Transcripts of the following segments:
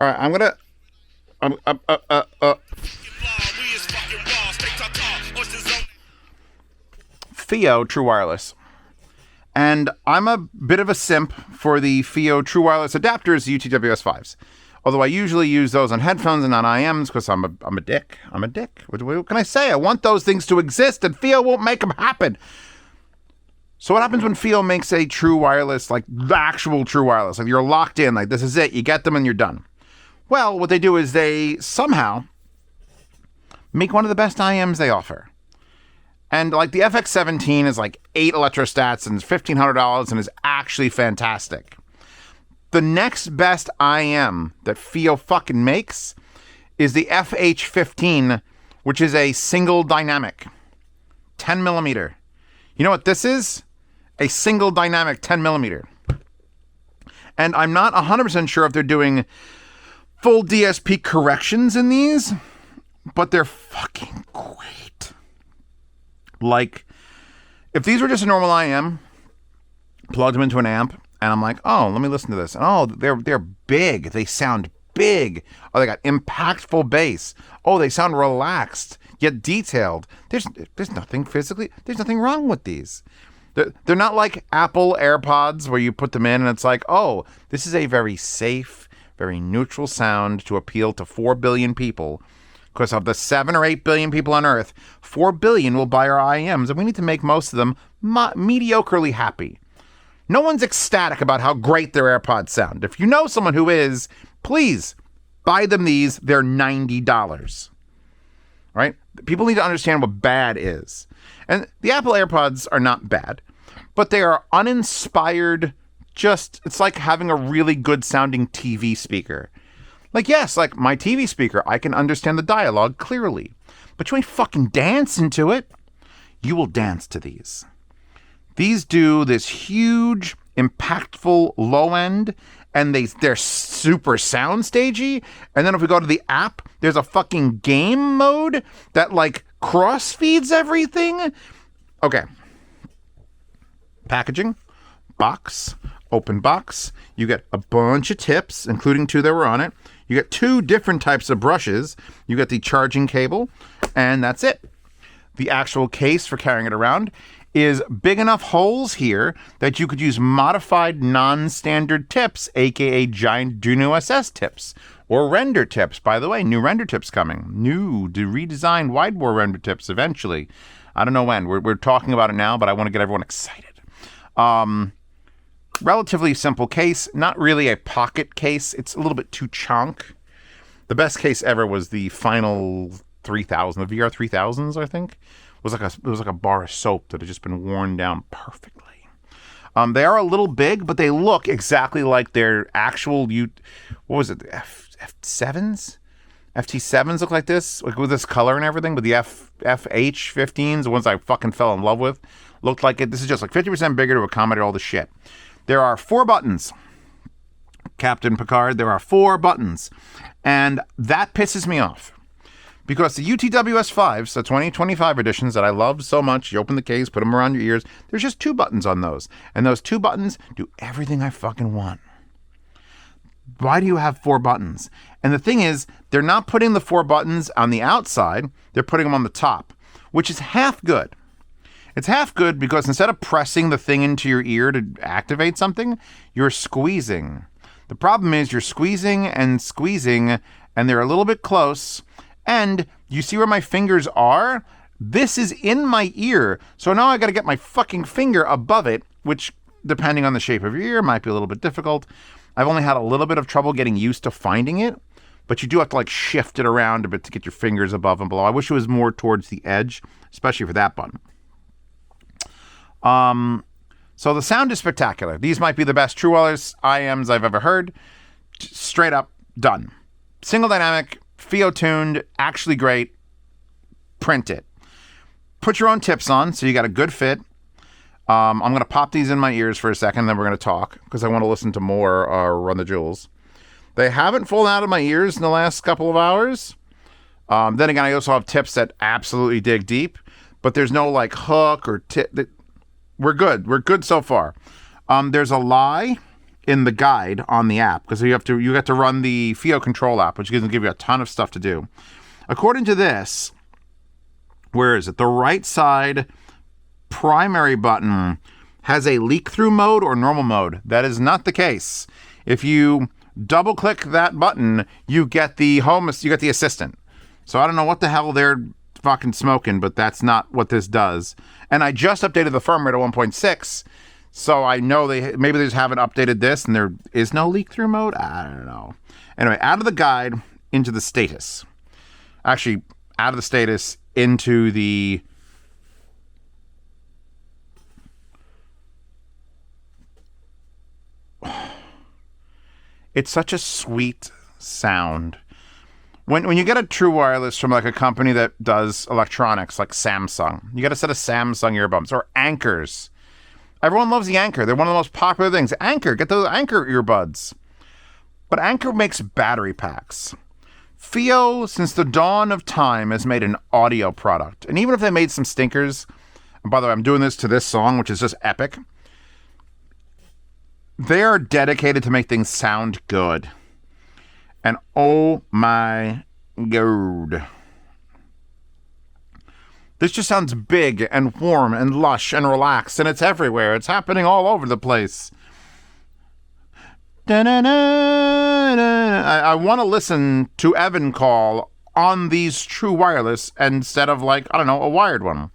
All right, I'm gonna. FiiO True Wireless. And I'm a bit of a simp for the FiiO True Wireless adapters, the TWS5s. Although I usually use those on headphones and not IEMs because I'm a dick. I'm a dick. What can I say? I want those things to exist and FiiO won't make them happen. So what happens when FiiO makes a true wireless, like the actual true wireless? Like you're locked in, like this is it. You get them and you're done. Well, what they do is they somehow make one of the best IEMs they offer. And like the FX17 is like 8 electrostats and $1,500 and is actually fantastic. The next best IEM that FiiO fucking makes is the FH15, which is a single dynamic, 10 millimeter. You know what this is? A single dynamic 10 millimeter. And I'm not 100% sure if they're doing full DSP corrections in these, but they're fucking great. Like, if these were just a normal IEM, plugged them into an amp, and I'm like, oh, let me listen to this. And oh, they're big. They sound big. Oh, they got impactful bass. Oh, they sound relaxed, yet detailed. There's nothing physically, there's nothing wrong with these. They're not like Apple AirPods where you put them in and it's like, oh, this is a very safe, very neutral sound to appeal to 4 billion people. Because of the 7 or 8 billion people on Earth, 4 billion will buy our IEMs, and we need to make most of them mediocrely happy. No one's ecstatic about how great their AirPods sound. If you know someone who is, please buy them these. They're $90. Right? People need to understand what bad is. And the Apple AirPods are not bad, but they are uninspired. It's like having a really good sounding TV speaker. Like, yes, like my TV speaker, I can understand the dialogue clearly, but you ain't fucking dancing to it. You will dance to these. These do this huge, impactful low end, and they're super soundstagey. And then if we go to the app, there's a fucking game mode that like cross feeds everything. Okay. Packaging, box, open box. You get a bunch of tips, including 2 that were on it. You get 2 different types of brushes. You get the charging cable, and that's it. The actual case for carrying it around is big enough holes here that you could use modified non-standard tips, aka giant Juno SS tips, or render tips. By the way, new render tips coming. New, redesigned widebore render tips eventually. I don't know when. We're talking about it now, but I want to get everyone excited. Relatively simple case, not really a pocket case. It's a little bit too chunk. The best case ever was the final 3000, the VR 3000s, I think. It was like a bar of soap that had just been worn down perfectly. They are a little big, but they look exactly like their actual what was it? The F7s? FT7s look like this, like with this color and everything, but the FH15s, the ones I fucking fell in love with, looked like it. This is just like 50% bigger to accommodate all the shit. There are 4 buttons, Captain Picard. There are 4 buttons. And that pisses me off. Because the UTWS5s, the 2025 editions that I love so much, you open the case, put them around your ears, there's just 2 buttons on those. And those 2 buttons do everything I fucking want. Why do you have 4 buttons? And the thing is, they're not putting the 4 buttons on the outside, they're putting them on the top, which is half good. It's half good because instead of pressing the thing into your ear to activate something, you're squeezing. The problem is you're squeezing, and they're a little bit close. And you see where my fingers are? This is in my ear. So now I got to get my fucking finger above it, which, depending on the shape of your ear, might be a little bit difficult. I've only had a little bit of trouble getting used to finding it, but you do have to like shift it around a bit to get your fingers above and below. I wish it was more towards the edge, especially for that button. So the sound is spectacular. These might be the best True Wireless IEMs I've ever heard. Straight up, done. Single dynamic, FiiO tuned, actually great. Print it. Put your own tips on so you got a good fit. I'm going to pop these in my ears for a second, then we're going to talk because I want to listen to more Run the Jewels. They haven't fallen out of my ears in the last couple of hours. Then again, I also have tips that absolutely dig deep, but there's no like hook or tip. We're good. We're good so far. There's a lie in the guide on the app, because you get to run the FiiO control app, which is going to give you a ton of stuff to do. According to this, where is it? The right side primary button has a leak through mode or normal mode. That is not the case. If you double click that button, you get the assistant. So I don't know what the hell they're fucking smoking, but that's not what this does. And I just updated the firmware to 1.6, so I know maybe they just haven't updated this and there is no leak through mode. I don't know. Anyway, out of the guide into the status. Actually, out of the status into the it's such a sweet sound. When you get a true wireless from like a company that does electronics like Samsung, you get a set of Samsung earbuds or Anchors. Everyone loves the Anchor. They're one of the most popular things. Anchor, get those Anchor earbuds. But Anchor makes battery packs. FiiO, since the dawn of time, has made an audio product. And even if they made some stinkers, and by the way, I'm doing this to this song, which is just epic, they are dedicated to make things sound good. And oh my god. This just sounds big and warm and lush and relaxed, and it's everywhere. It's happening all over the place. I want to listen to Evan call on these true wireless instead of like, I don't know, a wired one.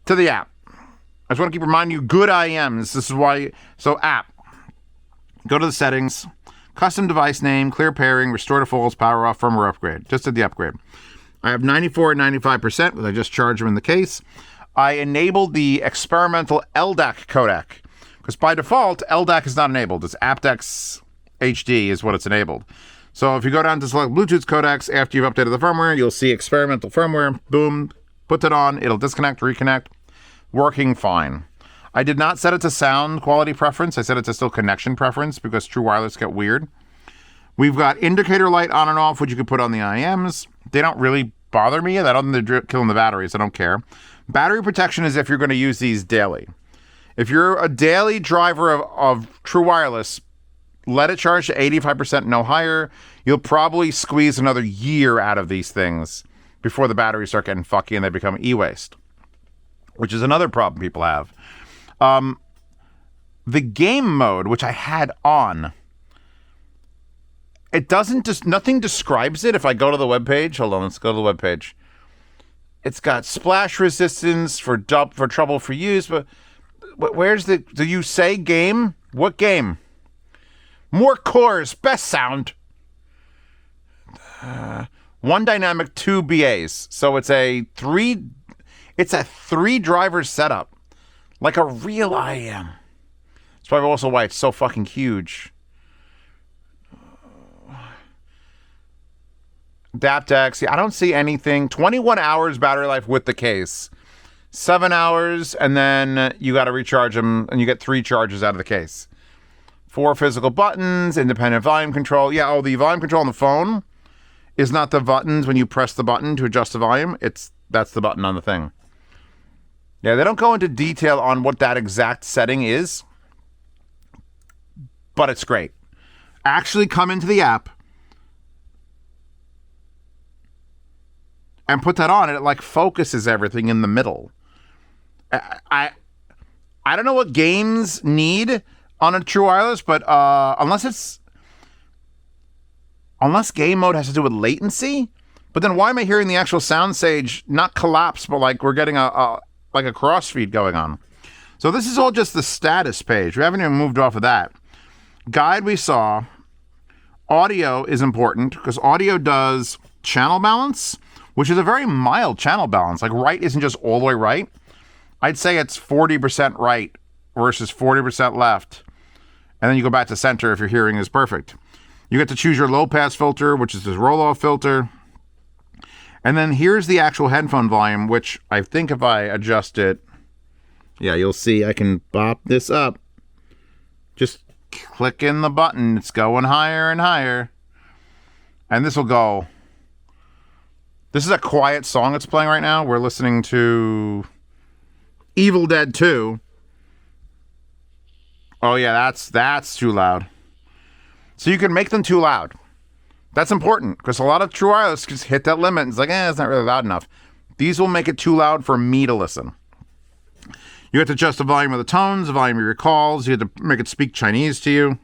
To the app. I just want to keep reminding you, good IEMs. This is why. So app. Go to the settings. Custom device name, clear pairing, restore to false, power off, firmware upgrade. Just did the upgrade. I have 94 and 95%, because I just charged them in the case. I enabled the experimental LDAC codec, because by default, LDAC is not enabled. It's aptX HD is what it's enabled. So if you go down to select Bluetooth codecs, after you've updated the firmware, you'll see experimental firmware. Boom, put it on. It'll disconnect, reconnect. Working fine. I did not set it to sound quality preference. I set it to still connection preference because true wireless get weird. We've got indicator light on and off, which you can put on the IEMs. They don't really bother me. Other than they're killing the batteries, I don't care. Battery protection is if you're going to use these daily. If you're a daily driver of true wireless, let it charge to 85%, no higher. You'll probably squeeze another year out of these things before the batteries start getting fucky and they become e-waste, which is another problem people have. The game mode, which I had on, it doesn't nothing describes it. If I go to the webpage, hold on, let's go to the webpage. It's got splash resistance for trouble for use, but where's do you say game? What game? More cores, best sound. One dynamic, two BAs. So it's a three driver setup. Like a real IEM. That's probably also why it's so fucking huge. aptX. I don't see anything. 21 hours battery life with the case. 7 hours, and then you got to recharge them, and you get 3 charges out of the case. 4 physical buttons, independent volume control. Yeah, the volume control on the phone is not the buttons when you press the button to adjust the volume. That's the button on the thing. Yeah, they don't go into detail on what that exact setting is, but it's great. Actually come into the app and put that on, and it like focuses everything in the middle. I don't know what games need on a true wireless, but unless game mode has to do with latency, but then why am I hearing the actual sound stage not collapse, but like we're getting a crossfeed going on? So this is all just the status page. We haven't even moved off of that. Guide we saw. Audio is important because audio does channel balance, which is a very mild channel balance. Like right isn't just all the way right. I'd say it's 40% right versus 40% left. And then you go back to center if your hearing is perfect. You get to choose your low pass filter, which is this roll off filter. And then here's the actual headphone volume, which I think if I adjust it, yeah, you'll see I can bop this up. Just click in the button. It's going higher and higher. And this will go. This is a quiet song that's playing right now. We're listening to Evil Dead 2. Oh yeah, that's too loud. So you can make them too loud. That's important because a lot of true wireless just hit that limit and it's like, it's not really loud enough. These will make it too loud for me to listen. You have to adjust the volume of the tones, the volume of your calls. You have to make it speak Chinese to you.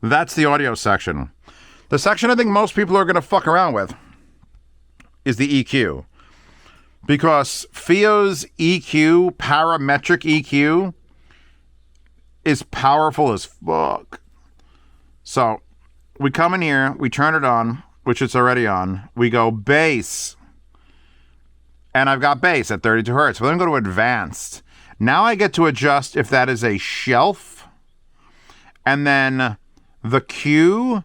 That's the audio section. The section I think most people are going to fuck around with is the EQ. Because FiiO's EQ, parametric EQ, is powerful as fuck. So, we come in here, we turn it on, which it's already on. We go bass. And I've got bass at 32 hertz. But then go to advanced. Now I get to adjust if that is a shelf. And then the Q.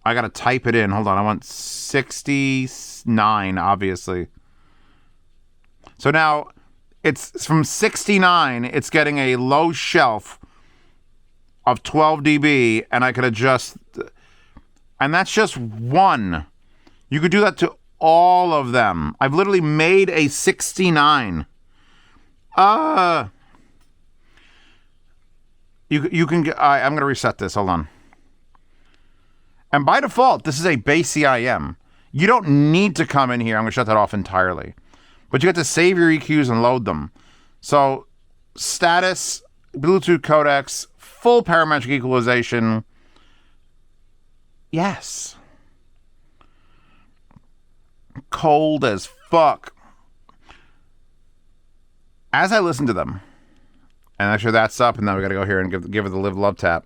I got to type it in. Hold on. I want 69, obviously. So now it's from 69. It's getting a low shelf of 12 dB. And I can adjust. And that's just one. You could do that to all of them. I've literally made a 69. You can get, I'm going to reset this. Hold on. And by default, this is a base IEM. You don't need to come in here. I'm going to shut that off entirely. But you get to save your EQs and load them. So, status, Bluetooth codecs, full parametric equalization. Yes. Cold as fuck. As I listen to them, and I'm sure that's up, and now we got to go here and give it the live love tap.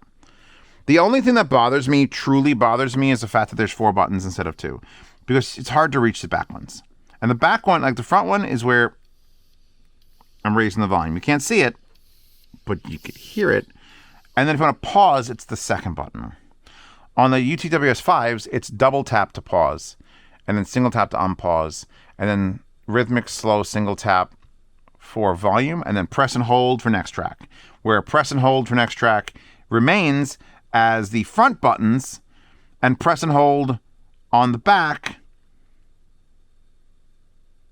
The only thing that bothers me, truly bothers me, is the fact that there's 4 buttons instead of 2, because it's hard to reach the back ones. And the back one, like the front one, is where I'm raising the volume. You can't see it, but you can hear it. And then if you want to pause, it's the second button. On the TWS5s, it's double tap to pause, and then single tap to unpause, and then rhythmic slow single tap for volume, and then press and hold for next track. Where press and hold for next track remains as the front buttons, and press and hold on the back.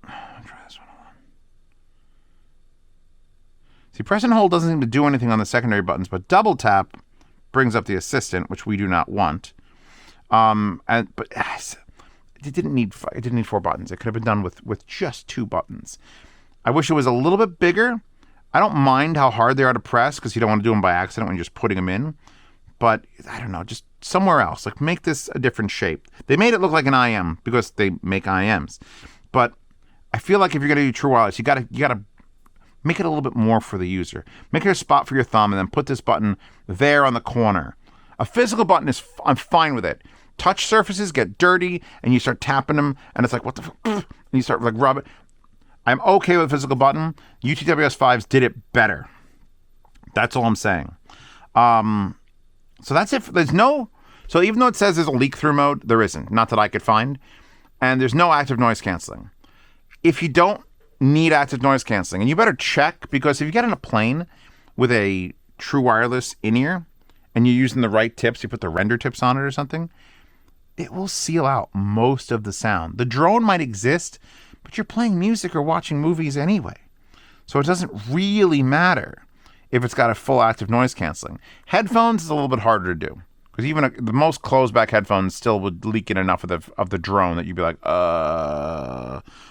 Try this one. See, press and hold doesn't seem to do anything on the secondary buttons, but double tap brings up the assistant, which we do not want. But it didn't need 4 buttons. It could have been done with just 2 buttons. I wish it was a little bit bigger. I don't mind how hard they are to press because you don't want to do them by accident when you're just putting them in. But I don't know, just somewhere else. Like, make this a different shape. They made it look like an IEM because they make IEMs. But I feel like if you're going to do true wireless, you gotta make it a little bit more for the user. Make it a spot for your thumb, and then put this button there on the corner. A physical button I'm fine with it. Touch surfaces get dirty, and you start tapping them, and it's like, what the fuck? And you start like rubbing. I'm okay with a physical button. TWS5s did it better. That's all I'm saying. So that's it. So even though it says there's a leak-through mode, there isn't. Not that I could find. And there's no active noise canceling. If you don't need active noise canceling, and you better check, because if you get on a plane with a true wireless in-ear, and you're using the right tips, you put the render tips on it or something, it will seal out most of the sound. The drone might exist, but you're playing music or watching movies anyway. So it doesn't really matter if it's got a full active noise canceling. Headphones is a little bit harder to do, because even the most closed back headphones still would leak in enough of the drone that you'd be like,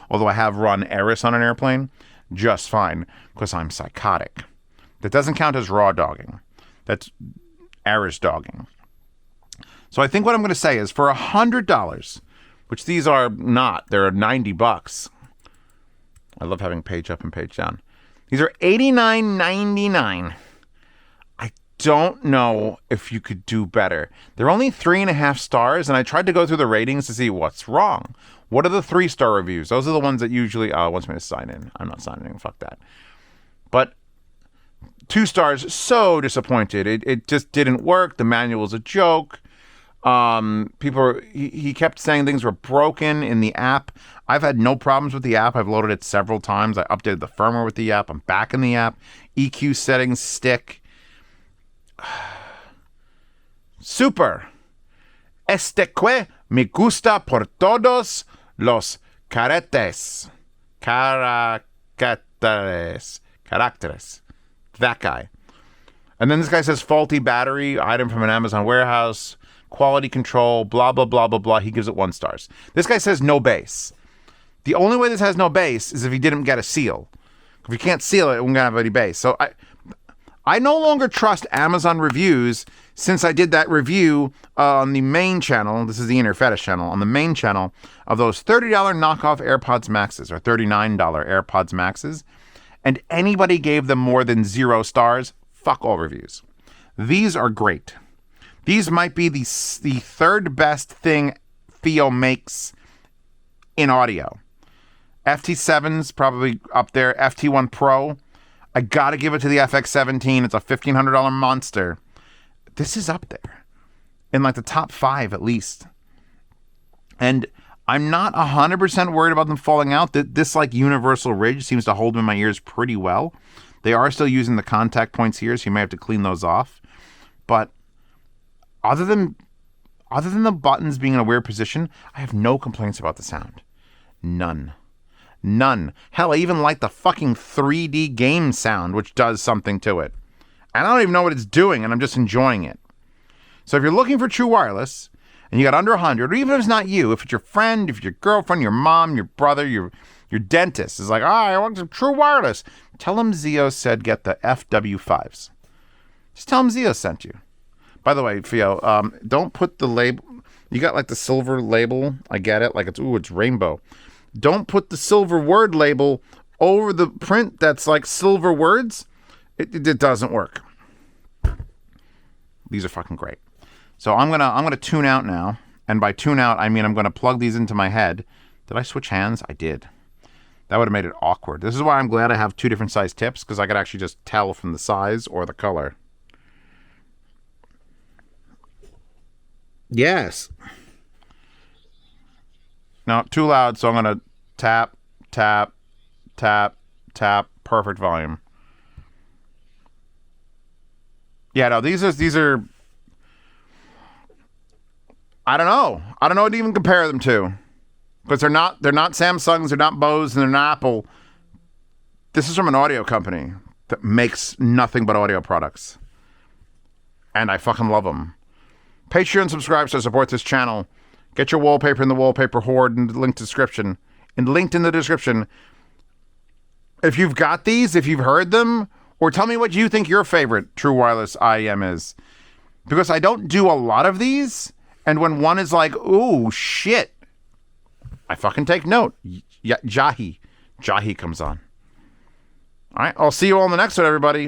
Although I have run Eris on an airplane just fine, because I'm psychotic. That doesn't count as raw dogging. That's Eris dogging. So I think what I'm going to say is, for $100, which these are not, they're $90. I love having page up and page down. These are $89.99. I don't know if you could do better. They're only 3.5 stars, and I tried to go through the ratings to see what's wrong. What are the 3-star reviews? Those are the ones that usually, wants me to sign in. I'm not signing in. Fuck that. But 2 stars, so disappointed. It just didn't work. The manual's a joke. He kept saying things were broken in the app. I've had no problems with the app. I've loaded it several times. I updated the firmware with the app. I'm back in the app. EQ settings stick. Super. Que me gusta por todos los caracteres. Caracteres. That guy. And then this guy says faulty battery, item from an Amazon warehouse, quality control, blah, blah, blah, blah, blah. He gives it 1 star. This guy says no base. The only way this has no base is if he didn't get a seal. If you can't seal it, it won't have any base. So I no longer trust Amazon reviews since I did that review on the main channel. This is the Inner Fetish channel. On the main channel of those $30 knockoff AirPods Maxes or $39 AirPods Maxes. And anybody gave them more than 0 stars. Fuck all reviews. These are great. These might be the third best thing FiiO makes in audio. FT7's probably up there. FT1 Pro. I gotta give it to the FX17. It's a $1,500 monster. This is up there. In like the top 5 at least. And I'm not 100% worried about them falling out. This like universal ridge seems to hold in my ears pretty well. They are still using the contact points here, so you may have to clean those off. But other than the buttons being in a weird position, I have no complaints about the sound. None. Hell, I even like the fucking 3D game sound, which does something to it. And I don't even know what it's doing, and I'm just enjoying it. So if you're looking for true wireless, and you got under 100, or even if it's not you, if it's your friend, if it's your girlfriend, your mom, your brother, your dentist is like, I want some true wireless. Tell them Zio said get the FW5s. Just tell them Zio sent you. By the way, FiiO, don't put the label. You got like the silver label. I get it. Like it's rainbow. Don't put the silver word label over the print that's like silver words. It doesn't work. These are fucking great. So I'm gonna tune out now. And by tune out, I mean I'm gonna plug these into my head. Did I switch hands? I did. That would have made it awkward. This is why I'm glad I have 2 different size tips, because I could actually just tell from the size or the color. Yes. No, too loud, so I'm going to tap, tap, tap, tap. Perfect volume. Yeah, no, these are I don't know. I don't know what to even compare them to. Because they're not Samsungs, they're not Bose, and they're not Apple. This is from an audio company that makes nothing but audio products. And I fucking love them. Patreon subscribe to support this channel. Get your wallpaper in the wallpaper horde in the linked description. Linked in the description. If you've got these, if you've heard them, or tell me what you think your favorite true wireless IEM is. Because I don't do a lot of these, and when one is like, ooh, shit, I fucking take note. Jahi comes on. All right, I'll see you all in the next one, everybody.